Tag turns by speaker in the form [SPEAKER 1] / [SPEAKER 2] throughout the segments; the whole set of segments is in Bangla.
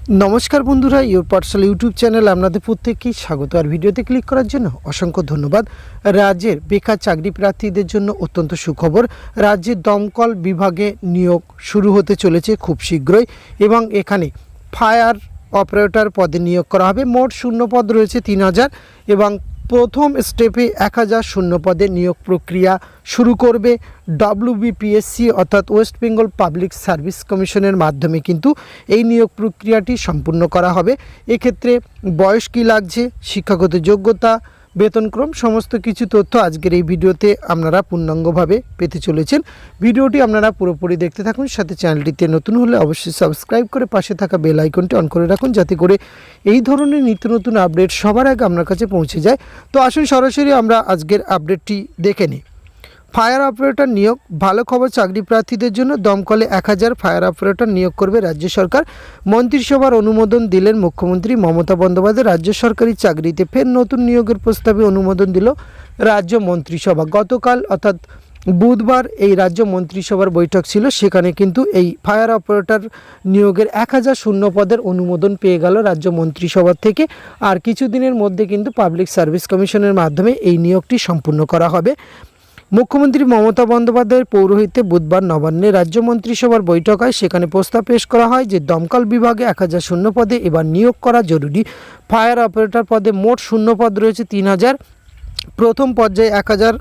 [SPEAKER 1] नमस्कार बंधुरा योर पार्सल यूट्यूब चैनल आपनादेर प्रत्येककेई स्वागत और भिडियोते क्लिक करार जन्य असंख्य धन्यवाद। राज्येर बेकार चाकरी प्रार्थीदेर जन्य अत्यंत सुखबर, राज्येर दमकल विभागे नियोग शुरू होते चलेছে खूब शीघ्रई एबं एखाने फायर अपारेटर पदे नियोग करा होबे। मोट शून्य पद रयेছে 3000 एबं प्रथम स्टेपे 1000 शून्य पदे नियोग प्रक्रिया शुरू करबे डब्ल्यूबीपीएससी अर्थात वेस्ट बेंगल पब्लिक सार्विस कमिशनेर माध्यमे किन्तु এই নিয়োগ প্রক্রিয়াটি সম্পূর্ণ করা হবে। এক্ষেত্রে বয়স কী লাগছে, শিক্ষাগত যোগ্যতা, বেতনক্রম সমস্ত কিছু তথ্য আজকের এই ভিডিওতে আপনারা পূর্ণাঙ্গভাবে পেতে চলেছেন। ভিডিওটি আপনারা পুরোপুরি দেখতে থাকুন, সাথে চ্যানেলটিতে নতুন হলে অবশ্যই সাবস্ক্রাইব করে পাশে থাকা বেল আইকনটি অন করে রাখুন যাতে করে এই ধরনের নিত্য নতুন আপডেট সবার আগে আপনার কাছে পৌঁছে যায়। তো আসুন সরাসরি আমরা আজকের আপডেটটি দেখে নিই। ফায়ার অপারেটর নিয়োগ ভালো খবর, চাকরি প্রার্থীদের জন্য দমকলে 1000 ফায়ার অপারেটর নিয়োগ করবে রাজ্য সরকার। মন্ত্রিসভার অনুমোদন দিলেন মুখ্যমন্ত্রী মমতা বন্দ্যোপাধ্যায়। রাজ্য সরকারি চাকরিতে ফের নতুন নিয়োগের প্রস্তাবে অনুমোদন দিল রাজ্য মন্ত্রিসভা। গতকাল অর্থাৎ বুধবার এই রাজ্য মন্ত্রিসভার বৈঠক ছিল, সেখানে কিন্তু এই ফায়ার অপারেটর নিয়োগের 1000 শূন্য পদের অনুমোদন পেয়ে গেল রাজ্য মন্ত্রিসভা থেকে। আর কিছুদিনের মধ্যে কিন্তু পাবলিক সার্ভিস কমিশনের মাধ্যমে এই নিয়োগটি সম্পূর্ণ করা হবে। মুখ্যমন্ত্রী মমতা বন্দ্যোপাধ্যায়ের পৌরোহিত্যে বুধবার নবান্নে রাজ্য মন্ত্রিসভার বৈঠক হয়। সেখানে প্রস্তাব পেশ করা হয় যে দমকল বিভাগে 1000 শূন্য পদে এবার নিয়োগ করা জরুরি। ফায়ার অপারেটর পদে মোট শূন্য পদ রয়েছে 3000। প্রথম পর্যায়ে 1000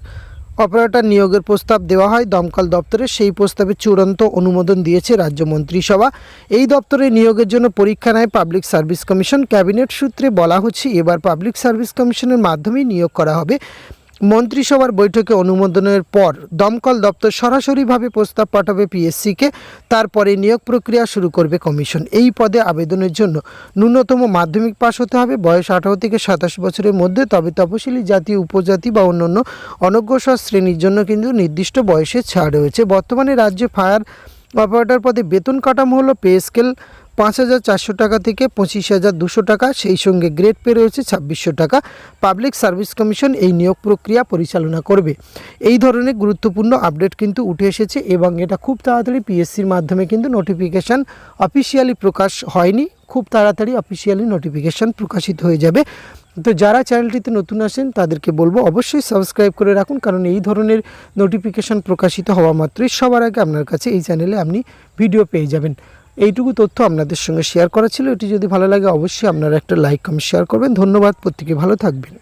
[SPEAKER 1] অপারেটর নিয়োগের প্রস্তাব দেওয়া হয় দমকল দপ্তরে। সেই প্রস্তাবে চূড়ান্ত অনুমোদন দিয়েছে রাজ্য মন্ত্রিসভা। এই দপ্তরে নিয়োগের জন্য পরীক্ষা নেয় পাবলিক সার্ভিস কমিশন। ক্যাবিনেট সূত্রে বলা হচ্ছে এবার পাবলিক সার্ভিস কমিশনের মাধ্যমেই নিয়োগ করা হবে। মন্ত্রিসভার বৈঠকে অনুমোদনের পর দমকল দপ্তর সরাসরিভাবে প্রস্তাব পাঠাবে পিএসসিকে, তারপরে নিয়োগ প্রক্রিয়া শুরু করবে কমিশন। এই পদে আবেদনের জন্য ন্যূনতম মাধ্যমিক পাস হতে হবে, বয়স 18 থেকে 27 বছরের মধ্যে। তবে তপশিলি জাতি, উপজাতি বা অন্যান্য অনগ্রসর শ্রেণীর জন্য কিন্তু নির্দিষ্ট বয়সের ছাড় রয়েছে। বর্তমানে রাজ্যে ফায়ার অপারেটর পদে বেতন কাঠামো হলো পে স্কেল 5400 টাকা থেকে 25200 টাকা, সেই সঙ্গে গ্রেড পে রয়েছে 2600 টাকা। পাবলিক সার্ভিস কমিশন এই নিয়োগ প্রক্রিয়া পরিচালনা করবে। এই ধরনের গুরুত্বপূর্ণ আপডেট কিন্তু উঠে এসেছে এবং এটা খুব তাড়াতাড়ি পিএসসির মাধ্যমে কিন্তু নোটিফিকেশান অফিসিয়ালি প্রকাশ হয়নি, খুব তাড়াতাড়ি অফিসিয়ালি নোটিফিকেশান প্রকাশিত হয়ে যাবে। তো যারা চ্যানেলটিতে নতুন আসেন তাদেরকে বলবো অবশ্যই সাবস্ক্রাইব করে রাখুন, কারণ এই ধরনের নোটিফিকেশান প্রকাশিত হওয়া মাত্রই সবার আগে আপনার কাছে এই চ্যানেলে আপনি ভিডিও পেয়ে যাবেন। এইটুকু তথ্য আপনাদের সঙ্গে শেয়ার করা ছিল। এটি যদি ভালো লাগে অবশ্যই আপনারা একটা লাইক কমেন্ট শেয়ার করবেন। ধন্যবাদ, প্রত্যেকে ভালো থাকবেন।